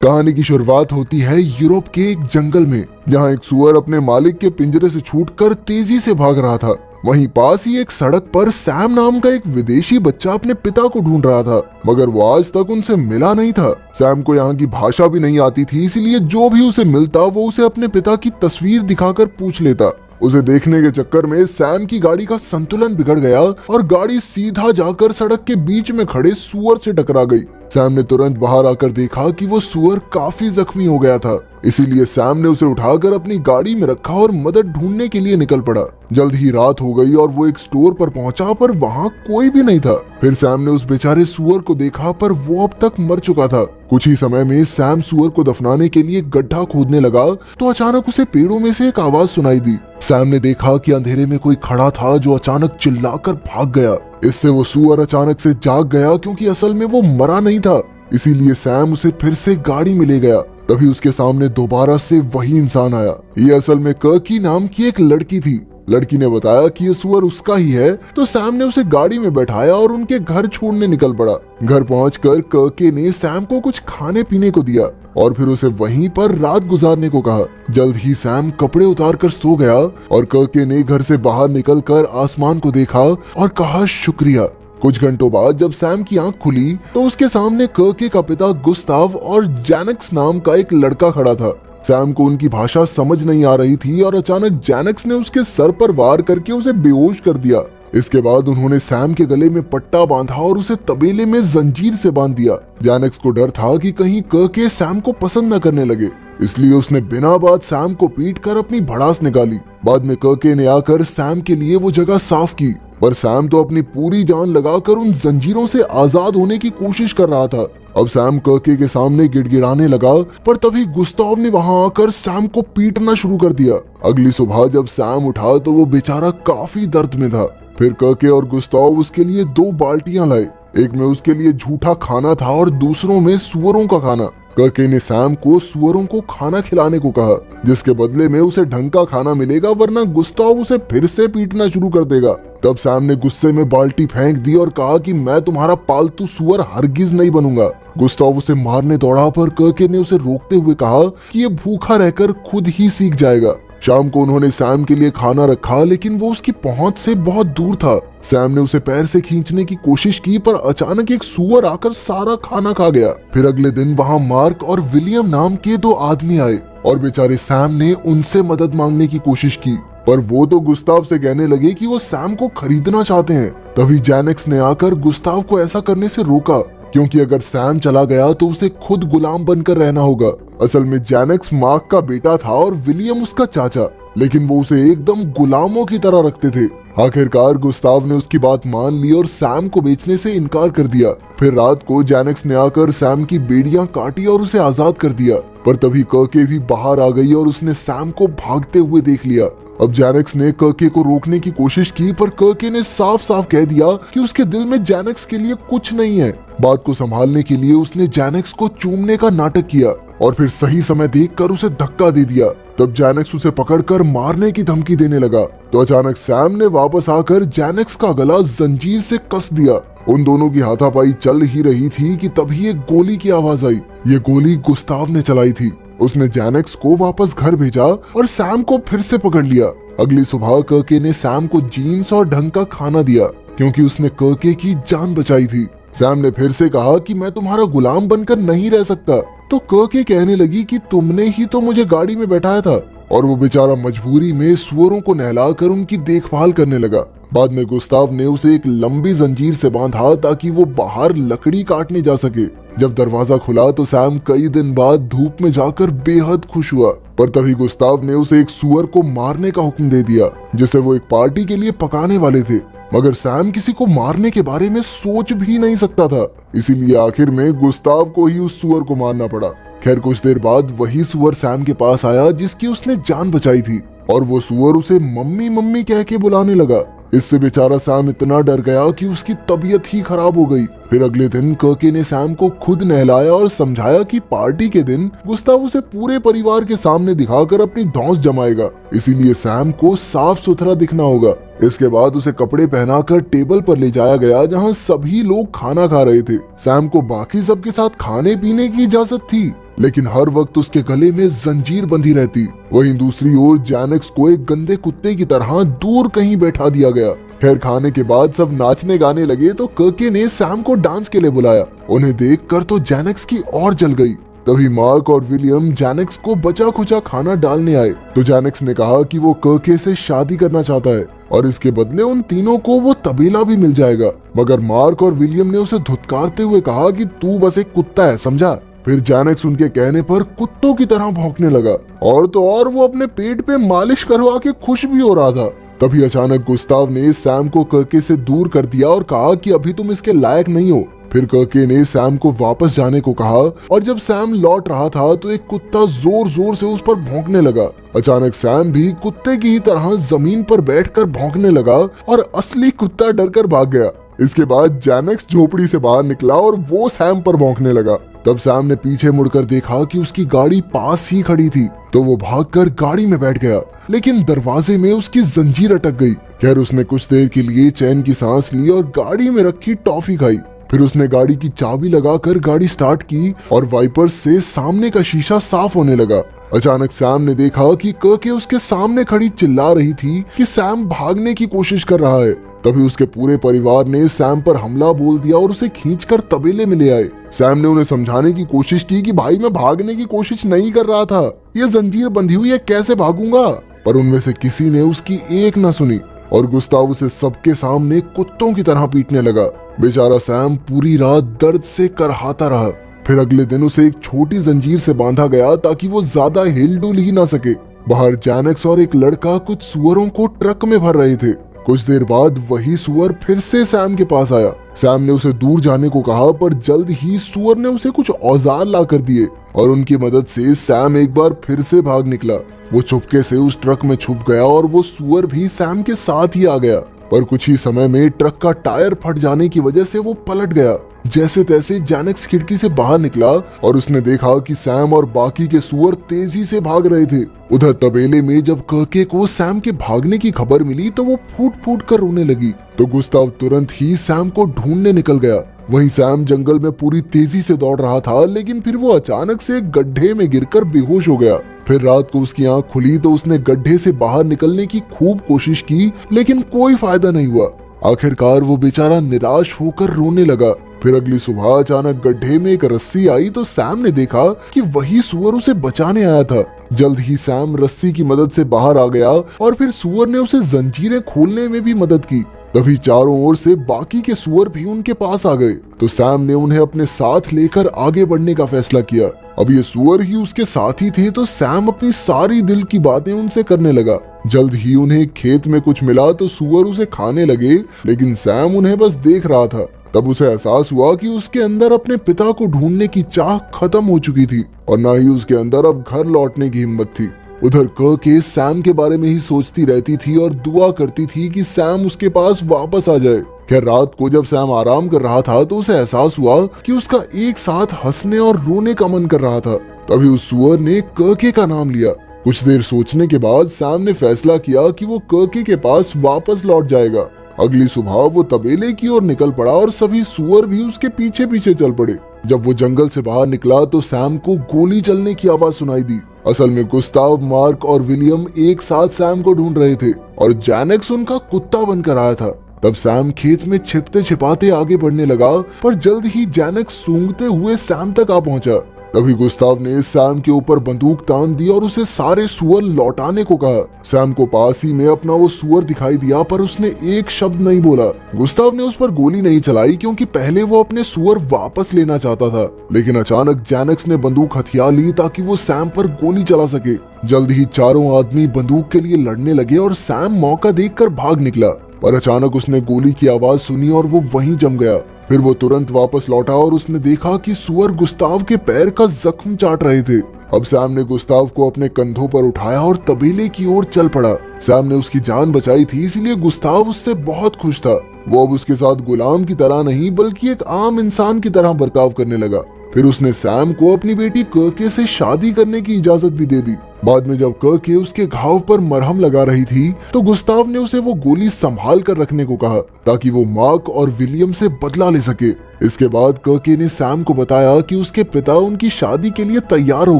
कहानी की शुरुआत होती है यूरोप के एक जंगल में, जहां एक सुअर अपने मालिक के पिंजरे से छूटकर तेजी से भाग रहा था। वहीं पास ही एक सड़क पर सैम नाम का एक विदेशी बच्चा अपने पिता को ढूंढ रहा था, मगर वो आज तक उनसे मिला नहीं था। सैम को यहाँ की भाषा भी नहीं आती थी, इसीलिए जो भी उसे मिलता वो उसे अपने पिता की तस्वीर दिखाकर पूछ लेता। उसे देखने के चक्कर में सैम की गाड़ी का संतुलन बिगड़ गया और गाड़ी सीधा जाकर सड़क के बीच में खड़े सुअर से टकरा गई। सैम ने तुरंत बाहर आकर देखा कि वो सुअर काफी जख्मी हो गया था, इसीलिए सैम ने उसे उठाकर अपनी गाड़ी में रखा और मदद ढूंढने के लिए निकल पड़ा। जल्द ही रात हो गई और वो एक स्टोर पर पहुंचा, पर वहाँ कोई भी नहीं था। फिर सैम ने उस बेचारे सुअर को देखा, पर वो अब तक मर चुका था। कुछ ही समय में सैम सुअर को दफनाने के लिए गड्ढा खोदने लगा तो अचानक उसे पेड़ों में से एक आवाज सुनाई दी। सैम ने देखा कि अंधेरे में कोई खड़ा था जो अचानक चिल्लाकर भाग गया। इससे वो सुअर अचानक से जाग गया, क्योंकि असल में वो मरा नहीं था। इसीलिए सैम उसे फिर से गाड़ी में ले गया। तभी उसके सामने दोबारा से वही इंसान आया। ये असल में कर्की नाम की एक लड़की थी। लड़की ने बताया कि ये सुअर उसका ही है, तो सैम ने उसे गाड़ी में बैठाया और उनके घर छोड़ने निकल पड़ा। घर पहुंचकर कर्के ने सैम को कुछ खाने पीने को दिया और फिर उसे वहीं पर रात गुजारने को कहा। जल्द ही सैम कपड़े उतारकर सो गया और कर्के ने घर से बाहर निकलकर आसमान को देखा और कहा शुक्रिया। कुछ घंटों बाद जब सैम की आंख खुली तो उसके सामने कर्के का पिता गुस्ताव और जैनक्स नाम का एक लड़का खड़ा था। सैम को उनकी भाषा समझ नहीं आ रही थी और अचानक जैनक्स ने उसके सर पर वार करके उसे बेहोश कर दिया। इसके बाद उन्होंने सैम के गले में पट्टा बांधा और उसे तबेले में जंजीर से बांध दिया। जैनक्स को डर था कि कहीं कर्के सैम को पसंद न करने लगे, इसलिए उसने बिना बात सैम को पीट कर अपनी भड़ास निकाली। बाद में कर्के ने आकर सैम के लिए वो जगह साफ की, पर सैम तो अपनी पूरी जान लगाकर उन जंजीरों से आजाद होने की कोशिश कर रहा था। अब सैम कर्के के सामने गिड़गिड़ाने लगा, पर तभी गुस्ताव ने वहां आकर सैम को पीटना शुरू कर दिया। अगली सुबह जब सैम उठा तो वो बेचारा काफी दर्द में था। फिर कर्के और गुस्ताव उसके लिए 2 बाल्टियां लाए। एक में उसके लिए झूठा खाना था और दूसरों में सुअरों का खाना। कर्के ने सैम को सुअरों को खाना खिलाने को कहा, जिसके बदले में उसे ढंग का खाना मिलेगा, वरना गुस्ताव उसे फिर से पीटना शुरू कर देगा। तब सैम ने गुस्से में बाल्टी फेंक दी और कहा कि मैं तुम्हारा पालतू सुअर हरगिज नहीं बनूंगा। गुस्ताव उसे मारने दौड़ा, पर कर्के ने उसे रोकते हुए कहा कि ये भूखा रहकर खुद ही सीख जाएगा। शाम को उन्होंने सैम के लिए खाना रखा, लेकिन वो उसकी पहुंच से बहुत दूर था। सैम ने उसे पैर से खींचने की कोशिश की, पर अचानक एक सुअर आकर सारा खाना खा गया। फिर अगले दिन वहां मार्क और विलियम नाम के 2 आदमी आए और बेचारे सैम ने उनसे मदद मांगने की कोशिश की, पर वो तो गुस्ताव से कहने लगे कि वो सैम को खरीदना चाहते हैं। तभी जैनक्स ने आकर गुस्ताव को ऐसा करने से रोका, क्योंकि अगर सैम चला गया तो उसे खुद गुलाम बनकर रहना होगा। असल में जैनक्स मार्क का बेटा था और विलियम उसका चाचा, लेकिन वो उसे एकदम गुलामों की तरह रखते थे। आखिरकार गुस्ताव ने उसकी बात मान ली और सैम को बेचने से इनकार कर दिया। फिर रात को जैनक्स ने आकर सैम की बेड़ियां काटी और उसे आजाद कर दिया, पर तभी कर्के भी बाहर आ गई और उसने सैम को भागते हुए देख लिया। अब जैनक्स ने कर्के को रोकने की कोशिश की, पर कर्के ने साफ साफ कह दिया कि उसके दिल में जैनक्स के लिए कुछ नहीं है। बात को संभालने के लिए उसने जैनक्स को चूमने का नाटक किया और फिर सही समय देखकर उसे धक्का दे दिया। तब जैनक्स उसे पकड़कर मारने की धमकी देने लगा, तो अचानक सैम ने वापस आकर जैनक्स का गला जंजीर से कस दिया। उन दोनों की हाथापाई चल ही रही थी कि तभी एक गोली की आवाज आई। ये गोली गुस्ताव ने चलाई थी। उसने जैनक्स को वापस घर भेजा और सैम को फिर से पकड़ लिया। अगली सुबह कर्के ने सैम को जीन्स और ढंग का खाना दिया, क्योंकि उसने कर्के की जान बचाई थी। सैम ने फिर से कहा कि मैं तुम्हारा गुलाम बनकर नहीं रह सकता, तो कर्के कहने लगी कि तुमने ही तो मुझे गाड़ी में बैठाया था, और वो बेचारा मजबूरी में सुअरों को नहलाकर उनकी देखभाल करने लगा। बाद में गुस्ताव ने उसे एक लंबी जंजीर से बांधा ताकि वो बाहर लकड़ी काटने जा सके। जब दरवाजा खुला तो सैम कई दिन बाद धूप में जाकर बेहद खुश हुआ, पर तभी गुस्ताव ने उसे एक सुअर को मारने का हुक्म दे दिया, जिसे वो एक पार्टी के लिए पकाने वाले थे। मगर सैम किसी को मारने के बारे में सोच भी नहीं सकता था, इसीलिए आखिर में गुस्ताव को ही उस सुअर को मारना पड़ा। खैर कुछ देर बाद वही सुअर सैम के पास आया जिसकी उसने जान बचाई थी, और वो सुअर उसे मम्मी मम्मी कह के बुलाने लगा। इससे बेचारा सैम इतना डर गया कि उसकी तबीयत ही खराब हो गई। फिर अगले दिन कर्के ने सैम को खुद नहलाया और समझाया कि पार्टी के दिन गुस्ताव उसे पूरे परिवार के सामने दिखाकर अपनी धौंस जमाएगा, इसीलिए सैम को साफ सुथरा दिखना होगा। इसके बाद उसे कपड़े पहनाकर टेबल पर ले जाया गया, जहां सभी लोग खाना खा रहे थे। सैम को बाकी सबके साथ खाने पीने की इजाजत थी, लेकिन हर वक्त उसके गले में जंजीर बंधी रहती। वहीं दूसरी ओर जैनेक्स को एक गंदे कुत्ते की तरह दूर कहीं बैठा दिया गया। खैर खाने के बाद सब नाचने गाने लगे तो कर्के ने सैम को डांस के लिए बुलाया। उन्हें देखकर तो जैनेक्स की और जल गई। तभी मार्क और विलियम जैनेक्स को बचा खुचा खाना डालने आए तो जैनेक्स ने कहा कि वो कर्के से शादी करना चाहता है और इसके बदले उन तीनों को वो तबेला भी मिल जाएगा। मगर मार्क और विलियम ने उसे धुतकारते हुए कहा कि तू बस एक कुत्ता है, समझा। फिर जैनेक्स उनके कहने पर कुत्तों की तरह भौंकने लगा और तो और वो अपने पेट पे मालिश करवा के खुश भी हो रहा था। तभी अचानक गुस्ताव ने सैम को कर्के से दूर कर दिया और कहा कि अभी तुम इसके लायक नहीं हो। फिर कर्के ने सैम को वापस जाने को कहा और जब सैम लौट रहा था तो एक कुत्ता जोर जोर से उस पर भौंकने लगा। अचानक सैम भी कुत्ते की ही तरह जमीन पर बैठकर भौंकने लगा और असली कुत्ता डरकर भाग गया। इसके बाद जैनेक्स झोपड़ी से बाहर निकला और वो सैम पर भौंकने लगा। तब सैम ने पीछे मुड़कर देखा कि उसकी गाड़ी पास ही खड़ी थी तो वो भागकर गाड़ी में बैठ गया, लेकिन दरवाजे में उसकी जंजीर अटक गई। खैर उसने कुछ देर के लिए चैन की सांस ली और गाड़ी में रखी टॉफी खाई। फिर उसने गाड़ी की चाबी लगाकर गाड़ी स्टार्ट की और वाइपर्स से सामने का शीशा साफ होने लगा। अचानक सैम ने देखा कि कर्के उसके सामने खड़ी चिल्ला रही थी कि सैम भागने की कोशिश कर रहा है। तभी उसके पूरे परिवार ने सैम पर हमला बोल दिया और उसे खींचकर तबेले में ले आए। सैम ने उन्हें समझाने की कोशिश की कि भाई मैं भागने की कोशिश नहीं कर रहा था, ये जंजीर बंधी हुई है, कैसे भागूंगा। पर उनमें से किसी ने उसकी एक न सुनी और गुस्ताव उसे सबके सामने कुत्तों की तरह पीटने लगा। बेचारा सैम पूरी रात दर्द से करहाता रहा। फिर अगले दिन उसे एक छोटी जंजीर से बांधा गया ताकि वो ज्यादा हिलडुल ही ना सके। बाहर जैनेक्स और एक लड़का कुछ सुअरों को ट्रक में भर रहे थे। कुछ देर बाद वही सुअर फिर से सैम के पास आया। सैम ने उसे दूर जाने को कहा पर जल्द ही सुअर ने उसे कुछ औजार ला कर दिए और उनकी मदद से सैम एक बार फिर से भाग निकला। वो चुपके से उस ट्रक में छुप गया और वो सुअर भी सैम के साथ ही आ गया। पर कुछ ही समय में ट्रक का टायर फट जाने की वजह से वो पलट गया। जैसे तैसे जैनेक्स खिड़की से बाहर निकला और उसने देखा कि सैम और बाकी के सुअर तेजी से भाग रहे थे। उधर तबेले में जब कर्के को सैम के भागने की खबर मिली तो वो फूट फूट कर रोने लगी। तो गुस्ताव तुरंत ही सैम को ढूंढने निकल गया। वहीं सैम जंगल में पूरी तेजी से दौड़ रहा था, लेकिन फिर वो अचानक से एक गड्ढे में गिरकर बेहोश हो गया। फिर रात को उसकी आंख खुली तो उसने गड्ढे से बाहर निकलने की खूब कोशिश की, लेकिन कोई फायदा नहीं हुआ। आखिरकार वो बेचारा निराश होकर रोने लगा। फिर अगली सुबह अचानक गड्ढे में एक रस्सी आई तो सैम ने देखा कि वही सुअर उसे बचाने आया था। जल्द ही सैम रस्सी की मदद से बाहर आ गया और फिर सुअर ने उसे जंजीरें खोलने में भी मदद की। तभी चारों ओर से बाकी के सुअर भी उनके पास आ गए तो सैम ने उन्हें अपने साथ लेकर आगे बढ़ने का फैसला किया। अब ये सुअर ही उसके साथी थे तो सैम अपनी सारी दिल की बातें उनसे करने लगा। जल्द ही उन्हें खेत में कुछ मिला तो सुअर उसे खाने लगे, लेकिन सैम उन्हें बस देख रहा था। तब उसे एहसास हुआ कि उसके अंदर अपने पिता को ढूंढने की चाह खत्म हो चुकी थी और न ही उसके अंदर अब घर लौटने की हिम्मत थी। उधर कर्के सैम के बारे में ही सोचती रहती थी और दुआ करती थी कि सैम उसके पास वापस आ जाए। खैर रात को जब सैम आराम कर रहा था तो उसे एहसास हुआ कि उसका एक साथ हंसने और रोने का मन कर रहा था। तभी उस सुअर ने कर्के का नाम लिया। कुछ देर सोचने के बाद सैम ने फैसला किया कि वो कर्के के पास वापस लौट जाएगा। अगली सुबह वो तबेले की ओर निकल पड़ा और सभी सुअर भी उसके पीछे पीछे चल पड़े। जब वो जंगल से बाहर निकला तो सैम को गोली चलने की आवाज सुनाई दी। असल में गुस्ताव, मार्क और विलियम एक साथ सैम को ढूंढ रहे थे और जैनेक्स उनका कुत्ता बनकर आया था। तब सैम खेत में छिपते छिपाते आगे बढ़ने लगा, पर जल्द ही जैनेक्स सूंघते हुए सैम तक आ पहुंचा। तभी गुस्ताव ने सैम के ऊपर बंदूक तान दी और उसे सारे सुअर लौटाने को कहा। सैम को पास ही में अपना वो सुअर दिखाई दिया, पर उसने एक शब्द नहीं बोला। गुस्ताव ने उस पर गोली नहीं चलाई क्योंकि पहले वो अपने सुअर वापस लेना चाहता था, लेकिन अचानक जैनेक्स ने बंदूक हथियार ली ताकि वो सैम पर गोली चला सके। जल्द ही चारों आदमी बंदूक के लिए लड़ने लगे और सैम मौका देखकर भाग निकला, पर अचानक उसने गोली की आवाज सुनी और वो वहीं जम गया। फिर वो तुरंत वापस लौटा और उसने देखा कि सुअर गुस्ताव के पैर का जख्म चाट रहे थे। अब सैम ने गुस्ताव को अपने कंधों पर उठाया और तबेले की ओर चल पड़ा। सैम ने उसकी जान बचाई थी, इसलिए गुस्ताव उससे बहुत खुश था। वो अब उसके साथ गुलाम की तरह नहीं बल्कि एक आम इंसान की तरह बर्ताव करने लगा। फिर उसने सैम को अपनी बेटी कर्के से शादी करने की इजाजत भी दे दी। बाद में जब कर्के उसके घाव पर मरहम लगा रही थी तो गुस्ताव ने उसे वो गोली संभाल कर रखने को कहा ताकि वो मार्क और विलियम से बदला ले सके। इसके बाद कर्के ने सैम को बताया कि उसके पिता उनकी शादी के लिए तैयार हो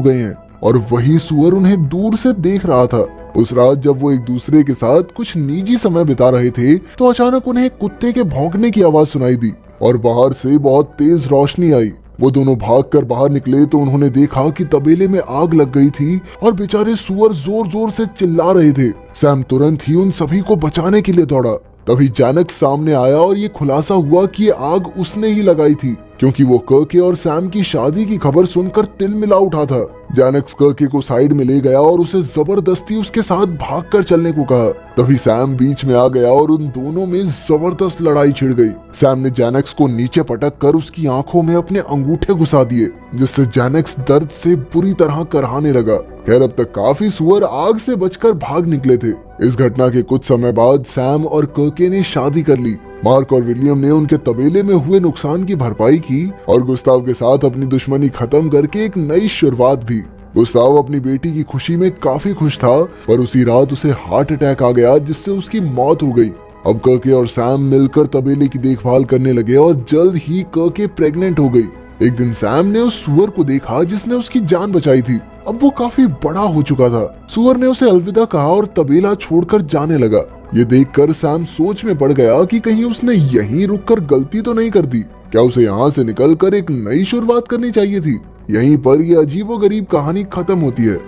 गए हैं और वही सुअर उन्हें दूर से देख रहा था। उस रात जब वो एक दूसरे के साथ कुछ निजी समय बिता रहे थे तो अचानक उन्हें एक कुत्ते के भौंकने की आवाज सुनाई दी और बाहर से बहुत तेज रोशनी आई। वो दोनों भागकर बाहर निकले तो उन्होंने देखा कि तबेले में आग लग गई थी और बेचारे सुअर जोर जोर से चिल्ला रहे थे। सैम तुरंत ही उन सभी को बचाने के लिए दौड़ा। तभी जैनक्स सामने आया और ये खुलासा हुआ कि ये आग उसने ही लगाई थी क्योंकि वो कर्के और सैम की शादी की खबर सुनकर तिलमिला उठा था। जैनक्स कर्के को साइड में ले गया और उसे जबरदस्ती उसके साथ भागकर चलने को कहा। तभी सैम बीच में आ गया और उन दोनों में जबरदस्त लड़ाई छिड़ गई। सैम ने जैनक्स को नीचे पटक कर उसकी आंखों में अपने अंगूठे घुसा दिए जिससे जैनक्स दर्द से बुरी तरह करहाने लगा। खैर अब तक काफी सुअर आग से बचकर भाग निकले थे। इस घटना के कुछ समय बाद सैम और कर्के ने शादी कर ली। मार्क और विलियम ने उनके तबेले में हुए नुकसान की भरपाई की और गुस्ताव के साथ अपनी दुश्मनी खत्म करके एक नई शुरुआत भी। गुस्ताव अपनी बेटी की खुशी में काफी खुश था पर उसी रात उसे हार्ट अटैक आ गया जिससे उसकी मौत हो गई। अब कर्के और सैम मिलकर तबेले की देखभाल करने लगे और जल्द ही कर्के प्रेग्नेंट हो गई। एक दिन सैम ने उस सुअर को देखा जिसने उसकी जान बचाई थी। अब वो काफी बड़ा हो चुका था। सुअर ने उसे अलविदा कहा और तबेला छोड़कर जाने लगा। ये देखकर सैम सोच में पड़ गया कि कहीं उसने यहीं रुककर गलती तो नहीं कर दी। क्या उसे यहाँ से निकलकर एक नई शुरुआत करनी चाहिए थी। यहीं पर यह अजीबोगरीब कहानी खत्म होती है।